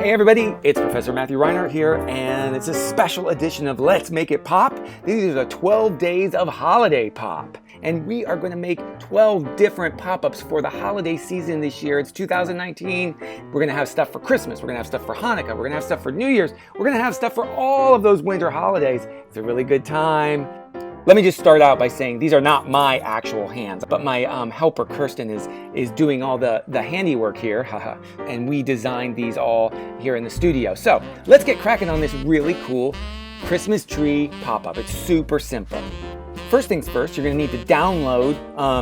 Hey everybody, it's Professor Matthew Reinhart here, and it's a special edition of Let's Make It Pop. These are the 12 days of holiday pop. And we are going to make 12 different pop-ups for the holiday season this year. It's 2019. We're going to have stuff for Christmas. We're going to have stuff for Hanukkah. We're going to have stuff for New Year's. We're going to have stuff for all of those winter holidays. It's a really good time. Let me just start out by saying these are not my actual hands, but my helper Kirsten is doing all the handiwork here, and we designed these all here in the studio. So let's get cracking on this really cool Christmas tree pop-up. It's super simple. First things first, you're going to need to download,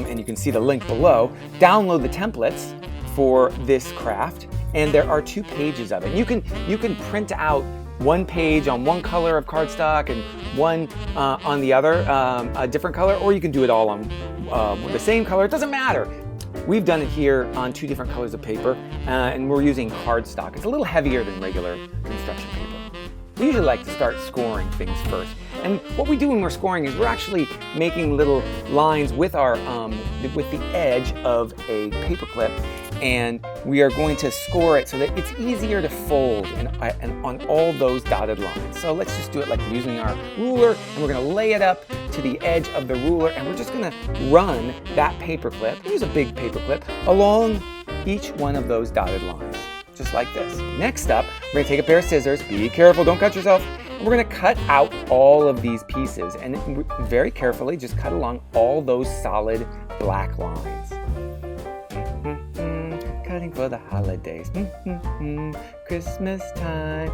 and you can see the link below, download the templates for this craft, and there are 2 pages of it. You can print out one page on one color of cardstock and one on the other, a different color, or you can do it all on the same color. It doesn't matter. We've done it here on 2 different colors of paper, and we're using cardstock. It's a little heavier than regular construction paper. We usually like to start scoring things first. And what we do when we're scoring is we're actually making little lines with our with the edge of a paper clip, and we are going to score it so that it's easier to fold and on all those dotted lines. So let's just do it like using our ruler, and we're going to lay it up to the edge of the ruler, and we're just going to run that paper clip, use a big paper clip, along each one of those dotted lines, just like this. Next up, we're going to take a pair of scissors. Be careful, don't cut yourself. We're going to cut out all of these pieces, and very carefully just cut along all those solid black lines. Cutting for the holidays, Christmas time.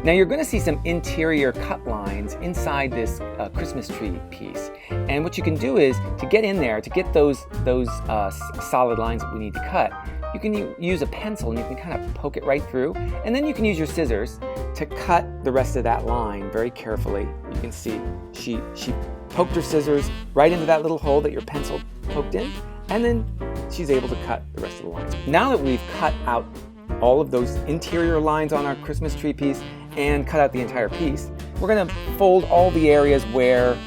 Now you're going to see some interior cut lines inside this Christmas tree piece, and what you can do is to get in there, to get those solid lines that we need to cut, you can use a pencil and you can kind of poke it right through, and then you can use your scissors to cut the rest of that line very carefully. You can see she poked her scissors right into that little hole that your pencil poked in, and then she's able to cut the rest of the lines. Now that we've cut out all of those interior lines on our Christmas tree piece and cut out the entire piece, we're going to fold all the areas where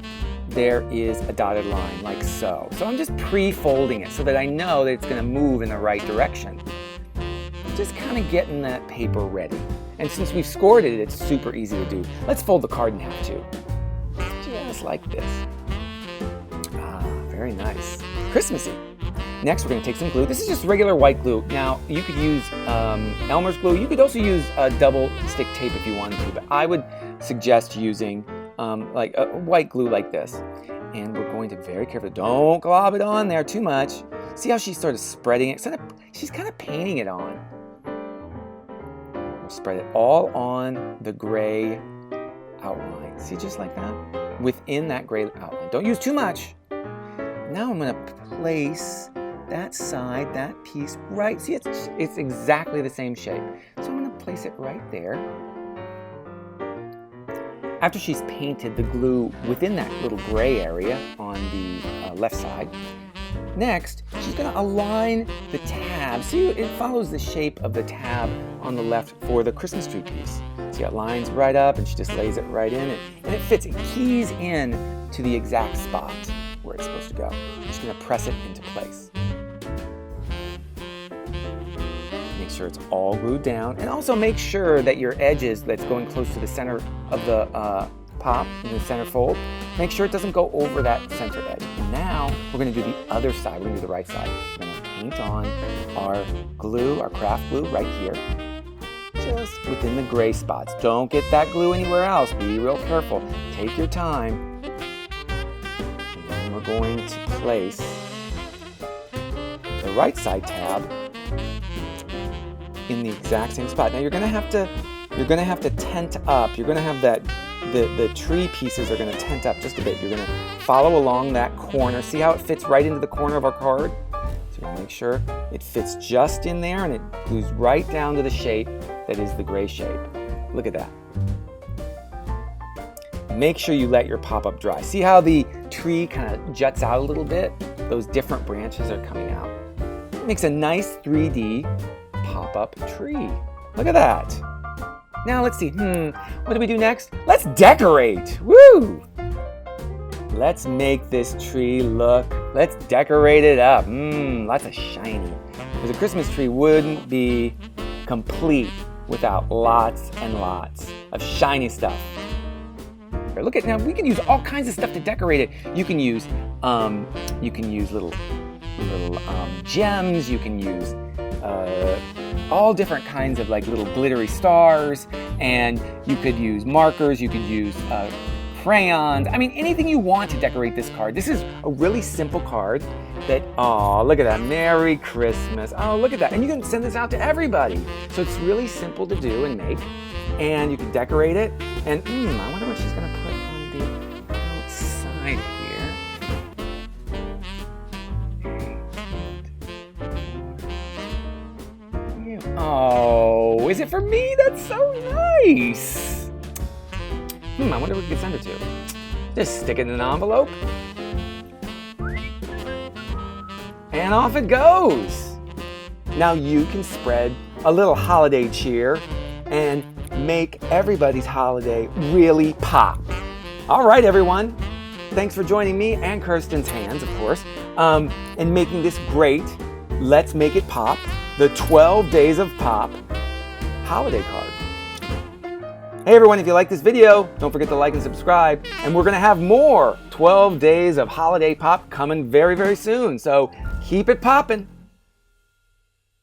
there is a dotted line, like so. So I'm just pre-folding it so that I know that it's going to move in the right direction. Just kind of getting that paper ready. And since we've scored it, it's super easy to do. Let's fold the card in half too. Just like this. Ah, very nice. Christmassy. Next, we're going to take some glue. This is just regular white glue. Now, you could use Elmer's glue. You could also use double stick tape if you wanted to, but I would suggest using like a white glue like this. And we're going to very carefully, don't glob it on there too much. See how she's sort of spreading it? She's kind of painting it on. We'll spread it all on the gray outline. See, just like that? Within that gray outline. Don't use too much. Now I'm going to place that side, that piece right. See, it's exactly the same shape. So I'm going to place it right there. After she's painted the glue within that little gray area on the left side, next she's going to align the tab. See, it follows the shape of the tab on the left for the Christmas tree piece. See, it lines right up, and she just lays it right in, and it fits. It keys in to the exact spot where it's supposed to go. I'm just going to press it into place. Make sure it's all glued down, and also make sure that your edges that's going close to the center of the pop, in the center fold, make sure it doesn't go over that center edge. And now we're going to do the other side. We're going to do the right side. We're going to paint on our glue, our craft glue right here, just within the gray spots. Don't get that glue anywhere else. Be real careful. Take your time. And then we're going to place the right side tab in the exact same spot. Now you're going to have to tent up. You're going to have that the tree pieces are going to tent up just a bit. You're going to follow along that corner. See how it fits right into the corner of our card? So you're going to make sure it fits just in there, and it glues right down to the shape that is the gray shape. Look at that. Make sure you let your pop-up dry. See how the tree kind of juts out a little bit? Those different branches are coming out. It makes a nice 3D pop-up tree. Look at that. Now let's see, what do we do next? Let's decorate. Woo! Let's make this tree look, let's decorate it up. Lots of shiny. Because a Christmas tree wouldn't be complete without lots and lots of shiny stuff. Look at, now we can use all kinds of stuff to decorate it. You can use little gems. You can use all different kinds of like little glittery stars, and you could use markers. You could use crayons. I mean, anything you want to decorate this card. This is a really simple card that, oh, look at that. Merry Christmas. Oh, look at that. And you can send this out to everybody. So it's really simple to do and make. And you can decorate it. And I wonder what she's going to put on the outside here. Oh, is it for me? That's so nice. I wonder what we can send it to. Just stick it in an envelope. And off it goes. Now you can spread a little holiday cheer and make everybody's holiday really pop. All right, everyone. Thanks for joining me and Kirsten's hands, of course, in making this great Let's Make It Pop, the 12 Days of Pop holiday card. Hey everyone, if you like this video, don't forget to like and subscribe. And we're gonna have more 12 Days of Holiday Pop coming very, very soon. So keep it poppin'.